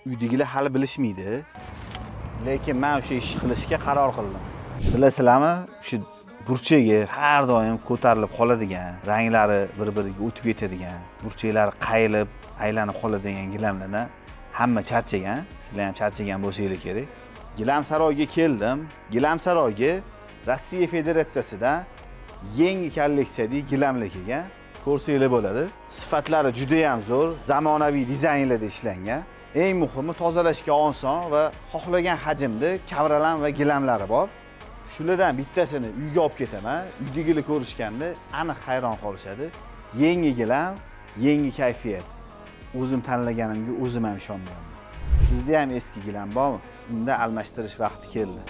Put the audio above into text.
Uydagilar hali bilishmaydi. Lekin men o'sha ishni qilishga qaror qildim. Bilasizlarmi, shu burchagi har doim ko'tarilib qoladigan, ranglari bir-biriga o'tib ketadigan, burchaklari qayilib, aylanib qoladigan gilamlardan hamma charchagan. Sizlar ham charchagan bo'lsangiz kerak. Gilamsaroyga keldim. Gilamsaroyga Rossiya Federatsiyasidan yangi kolleksiyadagi gilamlar kelgan. Ko'rsanglar bo'ladi. Sifatlari juda ham zo'r, zamonaviy dizaynlarda ishlangan. Eng muhimi tozalashga oson va xohlagan hajmda kavralan va gilamlari bor. Shulardan bittasini uyga olib ketaman. Uydagilar ko'rishganda aniq hayron qolishadi. Yangi gilam, yangi kayfiyat. O'zim tanlaganimga o'zim ham ishonmayman. Sizda ham eski gilam bormi? Unda almashtirish vaqti keldi.